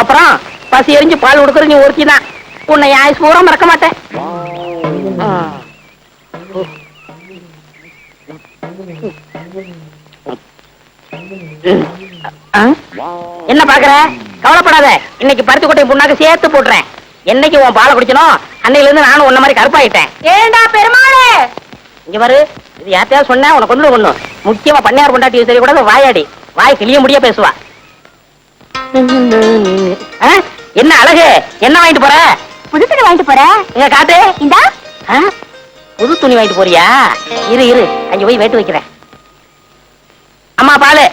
அப்புறம் பசி எரிஞ்சு பால் கொடுக்குற நீ ஒருத்தி தான். உன்னை ஆயுஸ் பூரா மறக்க மாட்டேன். என்ன பாக்குற? கவலைப்படாத, இன்னைக்கு பருத்தி கொட்டை புண்ணாக்கு சேர்த்து போட்டுறேன். என்னைக்கு உன் பாலை குடிக்கணும் அன்னையில இருந்து நானும் உன்ன மாதிரி கருப்பாயிட்டேன். ஏண்டா பெருமாளே, இங்க வரு. இது யார்த்தையாவது சொன்ன உனக்கு ஒண்ணு முக்கியமா பண்ணையார் கொண்டாட்டி தெரிய கூட வாயாடி வாய் கிளிய முடிய பேசுவா. என்ன அழகு, என்ன வாங்கிட்டு போற? புது துணி வாங்கிட்டு போற. இங்க காட்டு. இந்தா. புது துணி வாங்கிட்டு போறியா? இரு அங்க போய் வேட்டு வைக்கிறேன். அம்மா பாலு.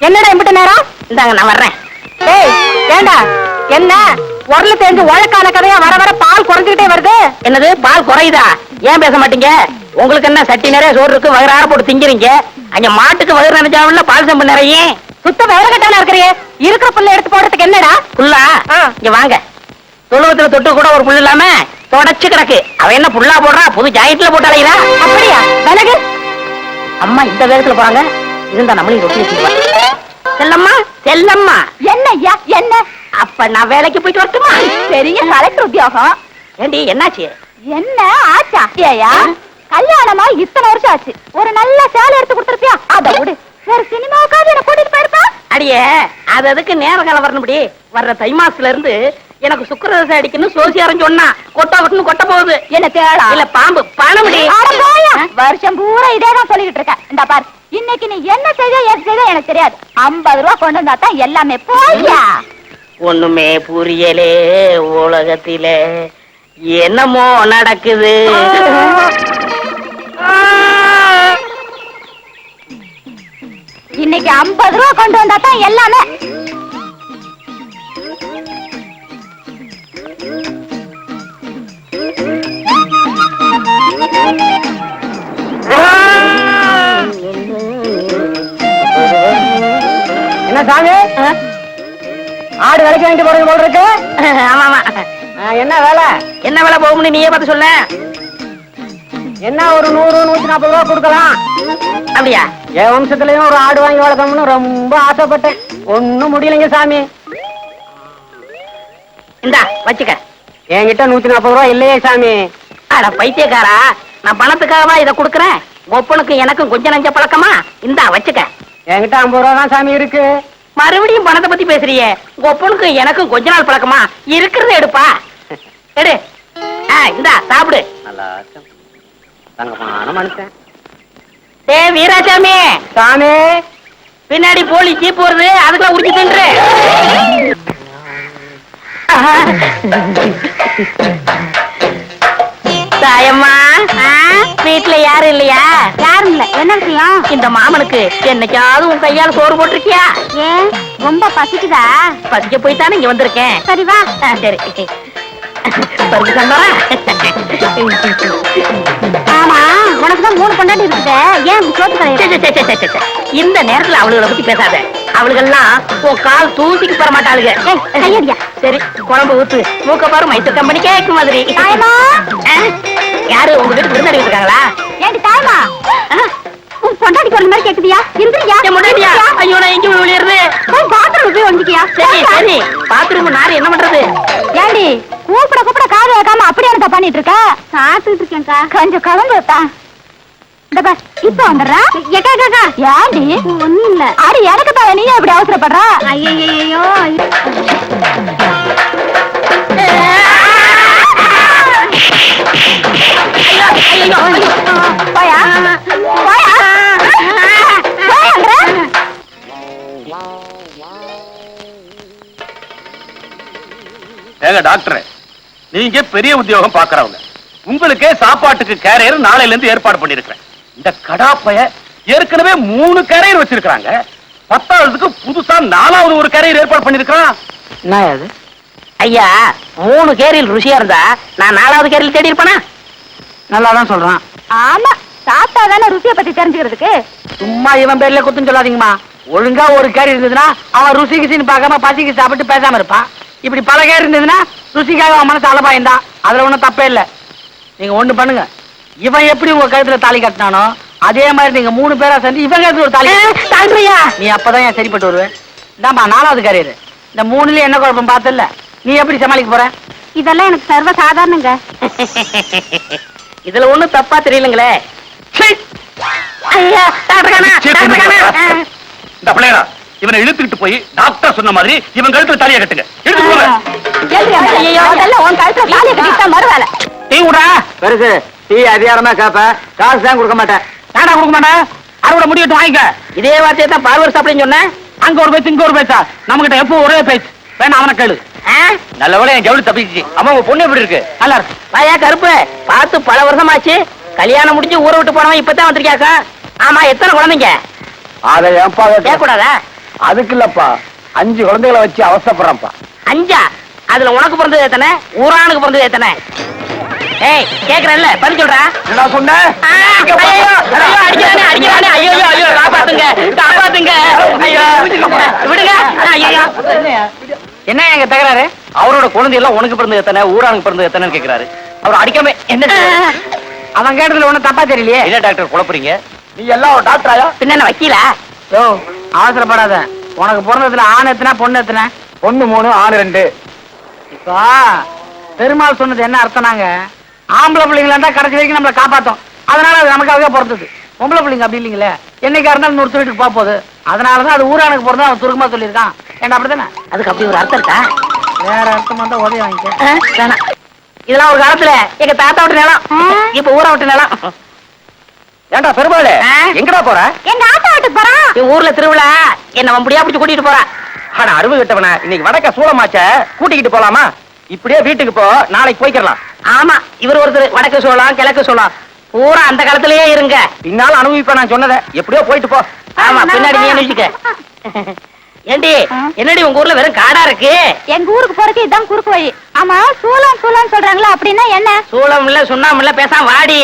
என்னடா இம்பிட்ட நேரம்? இந்தாங்க நான் வர்றேன். ஏய் ஏண்டா, என்ன உரல தெரிஞ்சு உழக்கான கதையா வர வர பால் குறைஞ்சுக்கிட்டே வருது. என்னது பால் குறையுதா? ஏன் பேச மாட்டீங்க? உங்களுக்கு என்ன சட்டி நிறைய சோறு இருக்கு, வயிறார போட்டு திங்கிறீங்க. அங்க மாட்டுக்கு வயிறு நினைச்சாவில்ல பால் சம்பு நிறைய. சுத்த வயிறு கட்டான இருக்கிறீங்க. இருக்கிற புல்ல எடுத்து போடுறதுக்கு என்னடா? புல்லா? இங்க வாங்க. தொழுவத்துல தொட்டு கூட ஒரு புல் இல்லாம தொடச்சு கிடக்கு. அவ என்ன புல்லா போடுறா? புது ஜாக்கெட்ல போட்டு அலைகிறா. அப்படியா? விலகு. அம்மா இந்த வேகத்துல போறாங்க. இருந்தா நம்மளையும் ரொட்டி வச்சுக்குவா. செல்லம்மா செல்லம்மா. என்ன ஐயா என்ன? அப்ப நான் வேலைக்கு போயிட்டு வரட்டுமா? பெரிய கலெக்டர் உத்தியோகம். ஏண்டி என்னாச்சு? என்ன ஆச்சா? ஏயா கல்யாணமா இத்தனை வருஷம் ஆச்சு, ஒரு நல்ல சேலை எடுத்து கொடுத்துருப்பியா? அத விடு, வேற சினிமாவுக்காவது என்ன கூட்டிட்டு போயிருப்பா. அடியே அது அதுக்கு நேர காலம் வரணும்படி. வர்ற தை மாசத்துல இருந்து எனக்கு சுக்கரதசை அடிக்கணும் சோசியாரம் சொன்னா கொட்டா விட்டுன்னு கொட்ட போகுது. என்ன தேடா? இல்ல பாம்பு பணமுடி. வருஷம் பூரா இதேதான் சொல்லிக்கிட்டு இருக்க. இந்த பாரு, இன்னைக்கு நீ என்ன செய்த ஏது செய்த எனக்கு தெரியாது. 50 ரூபா கொண்டு வந்தா தான் எல்லாமே. போயா? ஒண்ணுமே புரியலே உலகத்திலே என்னமோ நடக்குது. இன்னைக்கு 50 ரூபா கொண்டு வந்தா தான் எல்லாமே. என்ன சாமி, ஆடு விலைக்கு வாங்கிட்டு போறது போல இருக்கு. ஆமா ஆமா. என்ன வேலை? என்ன வேலை போகும்னு நீயே பார்த்து சொல்ல. என்ன ஒரு 100 140 ரூபா கொடுக்கலாம். அப்படியா? என் வம்சத்துலயும் ஒரு ஆடு வாங்கி வளர்க்கணும்னு ரொம்ப ஆசைப்பட்டேன். ஒண்ணும் முடியலைங்க சாமி. இந்தா வச்சுக்க. என்கிட்ட 140 ரூபா இல்லையே சாமி. அட பைத்தியக்காரா, நான் பணத்துக்காகவா இதை கொடுக்குறேன்? ஒப்பனுக்கு எனக்கும் கொஞ்சம் நஞ்ச பழக்கமா? இந்தா வச்சுக்க. என்கிட்ட 50 ரூபா தான் சாமி இருக்கு. மறுபடியும் பணத்தை பத்தி பேசுறியே. ஒப்பனுக்கு எனக்கும் கொஞ்ச நாள் பழக்கமா? இருக்கிறத எடுப்பா. எடு. இந்தா சாப்பிடு. நல்லா தங்கமான மனுஷன். டே வீராசாமி. சாமி, பின்னாடி போலி ஜீப் வருது, அதுக்குள்ள உரிச்சு தின்று. தாயம்மா, வீட்டுல யாரும் இல்லையா? யாரும் இல்ல. என்ன விஷயம்? இந்த மாமனுக்கு என்னைக்காவது உன் கையால சோறு போட்டிருக்கியா? ஏன் ரொம்ப பசிக்குதா? பசிக்க போய் தானே இங்க வந்திருக்கேன். சரி வா. சரி ஆமா, உனக்குதான் 3 பொண்டாட்டி இருக்குது. ஏன் சோத்து? இந்த நேரத்துல அவளுகளை பத்தி பேசாத. அவளுகெல்லாம் உன் கால் தூசிக்கு பெற மாட்டாளுங்க. கையடியா. சரி குழம்பு ஊத்து. மூக்க பாரு மைசூர் கம்பெனி கேக்கு மாதிரி. யாரு உங்க வீட்டு விருந்தாடி இருக்காங்களா? ஏண்டி தாயமா, உன் பொண்டாட்டி குரல் மாதிரி கேக்குதியா? இந்திரியா முன்னாடியா? ஐயோ நான் எங்க விழுறது? பாத்ரூம் போய் வந்துக்கியா? சரி சரி, பாத்ரூம் நாரு என்ன பண்றது? ஏண்டி கூப்பிட கூப்பிட காது வைக்காம அப்படியே என்ன பண்ணிட்டு இருக்க? சாப்பிட்டு இருக்கேன்க்கா. கொஞ்சம் கலந்து வைப்பா. இப்ப வந்துடுறா. ஏண்டி ஒண்ணும் இல்ல. அடி எனக்கு தான், நீ எப்படி அவசரப்படுற? ஐயோ போயா போயா. ஏங்க டாக்டர், நீங்க பெரிய உத்தியோகம் பாக்குறவங்க. உங்களுக்கே சாப்பாட்டுக்கு கேரியர் நாளையில இருந்து ஏற்பாடு பண்ணிருக்கிறேன். இந்த கடாப்பைய ஏற்கனவே 3 கேரியர் வச்சிருக்காங்க. 10ஆவதுக்கு புதுசா 4வது ஒரு கேரியர் ஏற்பாடு பண்ணிருக்கான். என்ன அது? ஐயா 3 கேரியல் ருசியா இருந்தா நான் 4வது கேரியல் தேடி இருப்பேனா? நல்லாதான் சொல்றான். ஆமா, சாப்பிட்டா தானே ருசியை பத்தி தெரிஞ்சுக்கிறதுக்கு. சும்மா இவன் பேர்ல குத்துன்னு சொல்லாதீங்கம்மா. ஒழுங்கா ஒரு கேரி இருந்ததுன்னா அவன் ருசி கிசின்னு பார்க்காம பசிக்கு சாப்பிட்டு பேசாம இருப்பான். இப்படி பல கேரி இருந்ததுன்னா ருசிக்காக அவன் மனசு அலபாயந்தா. அதுல ஒண்ணும் தப்பே இல்லை. நீங்க ஒண்ணு பண்ணுங்க, இவன் எப்படி உங்க கழுத்துல தாலி கட்டினானோ அதே மாதிரி நீங்க 3 பேரா சேர்ந்து இவன் கழுத்துல ஒரு தாலி. நீ அப்பதான் ஏன் சரிப்பட்டு வருவேன். இந்தாமா 4வது கேரியர். இந்த மூணுல என்ன குழப்பம் பார்த்தல நீ எப்படி சமாளிக்க போற? இதெல்லாம் எனக்கு சர்வ சாதாரணங்க. இதுல ஒண்ணும் தப்பா தெரியலங்களே. ஐயா, டாக்டர் கண்ணா, டாக்டர் கண்ணா. இந்த பிள்ளையா இவனை இழுத்துக்கிட்டு போய் டாக்டர் சொன்ன மாதிரி இவன் கழுத்துல தாலியை கட்டுங்க. இழுத்து போங்க. ஐயோ, அதெல்லாம் உன் கழுத்துல தாலியை கட்டிட்டா மறுவேலை. டீ விடா. பெருசு டீ அதிகாரமா கேப்ப, காசு தான் கொடுக்க மாட்டேன். நாடா கொடுக்க மாட்டேன். அறுவடை முடிவிட்டு வாங்கிக்க. இதே வார்த்தையை தான் பார்வர் சாப்பிடுன்னு சொன்னேன். அங்க ஒரு பேச்சு இங்க ஒரு பேச்சா? நம்ம கிட்ட எப்போ ஒரே பேச்சு. வேணா அவனை கேளு. நல்ல வேளை என் ஜவுளி தப்பிச்சு. அம்மா உங்க பொண்ணு எப்படி இருக்கு? நல்லா இருக்கு. வாயா கருப்பு, பார்த்து பல வருஷமாச்சு. கல்யாணம் முடிஞ்சு ஊரை விட்டு போனவன் இப்பதான் வந்திருக்கியாக்கா. ஆமா, எத்தனை குழந்தைங்க? அதை ஏன்பா கேட்க கூடாதா? அதுக்கு இல்லப்பா, 5 குழந்தைகளை வச்சு அவசப்படுறப்பா. 5? அதுல உனக்கு பிறந்தது எத்தனை? ஊரானுக்கு பிறந்தது எத்தனை? ஏய், கேக்குறேன்ல, பதில் சொல்றா. என்ன சொன்ன? அடிக்கிறானே. ஐயோ, காப்பாத்துங்க, காப்பாத்துங்க. ஐயோ, விடுங்க. ஐயோ, என்ன எங்க தகராறு? அவரோட குழந்தை எல்லாம் உனக்கு பிறந்தது எத்தனை, ஊரானுக்கு பிறந்தது எத்தனைன்னு கேக்குறாரு. அவர் அடிக்காம என்ன? அவன் கேட்டதுல ஒண்ணும் தப்பா தெரியலையே. என்ன டாக்டர் குழப்பறீங்க? நீ எல்லாம் ஒரு டாக்டராயா? பின்ன என்ன வக்கீலா? யோ, அவசரப்படாத. உனக்கு பிறந்ததுல ஆண் எத்தனை, பொண்ணு எத்தனை? பொண்ணு 3, ஆண் 2. இப்போ பெருமாள் சொன்னது என்ன அர்த்தம்னாங்க, ஆம்பளை பிள்ளைங்களா இருந்தா கடைசி வரைக்கும் நம்மளை காப்பாத்தும். அதனால அது நமக்காக பிறந்தது. பொம்பளை பிள்ளைங்க அப்படி இல்லைங்களே, என்னைக்கா இருந்தாலும் இன்னொரு வீட்டுக்கு போக போகுது. அதனாலதான் அது ஊரானுக்கு பிறந்தா அவன் சுருக்கமா சொல்லியிருக்கான். ஏன்னா அப்படித்தானே? அதுக்கு அப்படி ஒரு அர்த்தம் இருக்கா? வேற அர்த்தம் வந்தா உதவி வாங்கிக்க. வேணாம். இதெல்லாம் ஒரு காலத்துல எங்க தாத்தா விட்டு நிலம், இப்ப ஊரா விட்டு நிலம். ஏண்டா பெருமாளே, எங்கடா போற? எங்க ஆத்தா வீட்டுக்கு போறான். என் ஊர்ல திருவிழா, என்ன முடியா பிடிச்சு கூட்டிட்டு போறா. ஆனா அருவு கிட்டவன, இன்னைக்கு வடக்க சூளமாச்ச கூட்டிக்கிட்டு போலாமா? இப்படியே வீட்டுக்கு போ, நாளைக்கு போய்க்கலாம். ஆமா, இவர் ஒருத்தர் வடக்கு சோளம் கிழக்கு சோளம் பூரா அந்த காலத்திலேயே இருங்க. பின்னால அனுபவிப்ப, நான் சொன்னதை எப்படியோ போயிட்டு போ. ஆமா, பின்னாடி நீ அனுப்பிச்சுக்க. ஏண்டி, என்னடி உங்க ஊர்ல வெறும் காடா இருக்கு? எங்க ஊருக்கு போறதுக்கு இதான் குறுக்கு வழி. ஆமா, சூளம் சொல்றாங்களா, அப்படின்னா என்ன? சூளம் இல்ல சுண்ணாம இல்ல, பேசாம வாடி.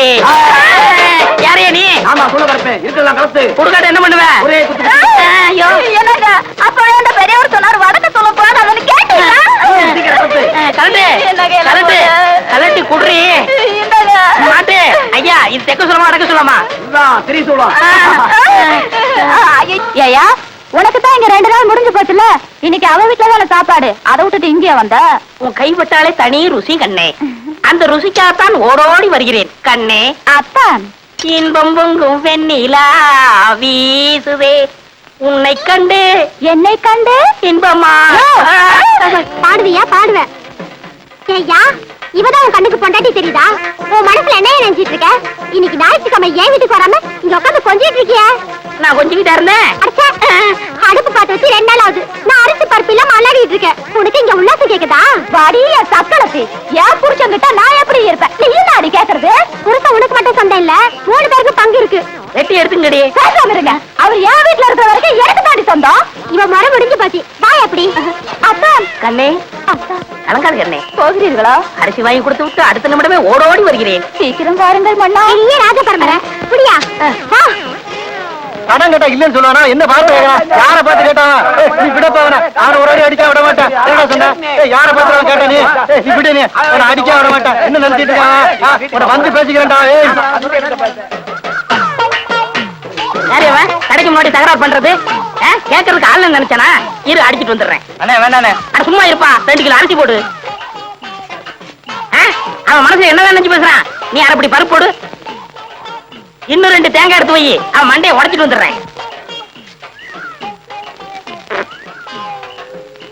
யாரையா நீ? ஆமா, சூள கலப்பு இருக்கலாம், கலப்பு குடுக்காட்ட என்ன பண்ணுவ? ஒரே குத்து. ஐயோ, என்னங்க அப்ப அந்த பெரியவர் சொன்னார் வடக்க சொல்ல போறான்னு அவனு கேட்டீங்களா? கலட்டி குடுறி மாட்டு. ஐயா, இது தெக்க சொல்லமா அடக்க சொல்லமா? திரி சூளம். ஐயா, உனக்கு தான் இங்க 2 நாள் முடிஞ்சு போச்சுல. இன்னைக்கு அவ வீட்டுல தானே சாப்பாடு, அதை விட்டுட்டு இங்கே வந்த? உன் கைப்பட்டாலே தனி ருசி கண்ணே. அந்த ருசிக்காகத்தான் ஓடோடி வருகிறேன் கண்ணே. அத்தான் இன்பம் பொங்கும் வெண்ணிலா வீசுதே, உன்னை கண்டு என்னை கண்டு இன்பமா. பாடுவியா? பாடுவேன். ஐயா, இவதான் உன் கண்ணுக்கு பொண்டாட்டி தெரியுதா? உன் மனசுல என்ன நினைச்சிட்டு இருக்க? இன்னைக்கு ஞாயிற்றுக்கிழமை ஏன் வீட்டுக்கு வராம இங்க உட்காந்து கொஞ்சிட்டு இருக்கிய? நான் கொஞ்சம் வீட்டா இருந்தேன். அடுப்பு பார்த்து வச்சு 2 நாள் ஆகுது. நான் அரிசி பருப்பு இல்லாம அல்லாடிட்டு இருக்கேன். உனக்கு இங்க உல்லாசம் கேக்குதா? வாடி சக்கலத்தி, ஏன் புருஷங்கிட்ட நான் எப்படி இருப்பேன்? நீ நாடி கேக்குறது? புருஷன் உனக்கு மட்டும் சொந்தம் இல்ல, 3 பேருக்கு பங்கு இருக்கு. வெட்டி எடுத்துங்கடி. பேசாம இருங்க. அவர் என் வீட்டுல இருக்கிற வரைக்கும் எனக்கு தாண்டி சொந்தம். இவன் மரம் முடிஞ்சு போச்சு. வா எப்படி? அப்பா கண்ணே, கலங்காது கண்ணே. போகிறீர்களா? அரிசி வாங்கி கொடுத்து விட்டு அடுத்த நிமிடமே ஓடோடி வருகிறேன். சீக்கிரம் வாருங்கள் மன்னா. இல்லையே ராஜ பரம்பரை. புரியா? கடன் கேட்டா இல்லன்னு சொல்லுவானா? என்ன பார்த்து யார பார்த்து கேட்டா? நீ விட போவன, அவனை ஒரு அடி அடிக்க விட மாட்டேன். என்ன சொன்ன? யார பார்த்து கேட்ட நீ? நீ விடு, நீ அவனை அடிக்க விட மாட்டேன். என்ன நினைச்சிட்டு இருக்கான்? உன்னை வந்து பேசிக்கிறேன்டா. யாரையவன் கடைக்கு முன்னாடி தகராறு பண்றது? கேட்கறதுக்கு ஆள் நினைச்சானா? இரு, அடிச்சிட்டு வந்துடுறேன். அண்ணே வேண்டாண்ணே. சும்மா இருப்பா, 2 கிலோ அரிசி போடு. அவன் மனசுல என்ன நினைச்சு பேசுறான்? நீ அரைப்படி பருப்பு போடு. இன்னும் 2 தேங்காய் எடுத்து வை, அவன் மண்டையை உடைச்சிட்டு வந்துடுறேன்.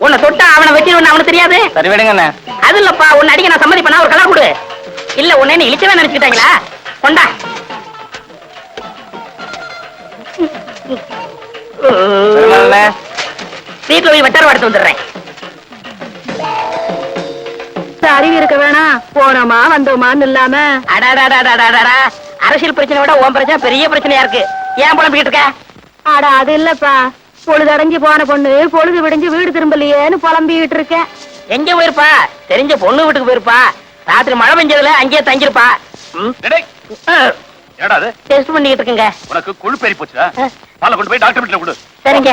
உன்னை தொட்டா அவனை வச்சிருவா, அவனுக்கு தெரியாது. சரி விடுங்க. அது இல்லப்பா, உன்னை அடிக்க நான் சம்மதி பண்ணா ஒரு கலர் கொடு. இல்ல உன்னை நீ இழிச்சவே நினைச்சுக்கிட்டாங்களா? கொண்டா. வீட்டுல போய் வெட்டார எடுத்து வந்துடுறேன். அறிவு இருக்க வேணாம், போனோமா வந்தோமான்னு இல்லாம. அடாடாடாடாடாடா, அரசியல் பிரச்சனை விட உன் பிரச்சனை பெரிய பிரச்சனையா இருக்கு. ஏன் புலம்பிக்கிட்டு இருக்க? அடா அது இல்லப்பா, பொழுது அடைஞ்சு போன பொண்ணு பொழுது விடிஞ்சு வீடு திரும்பலையேன்னு புலம்பிக்கிட்டு இருக்கேன். எங்க போயிருப்பா? தெரிஞ்ச பொண்ணு வீட்டுக்கு போயிருப்பா. ராத்திரி மழை பெஞ்சதுல அங்கேயே தங்கிருப்பா. என்னடா அது? டெஸ்ட் பண்ணிக்கிட்டு இருக்குங்க. உனக்கு கொழுப்பேறி போச்சா? பாலை கொண்டு போய் டாக்டர் வீட்டுல கொடு. சரிங்க.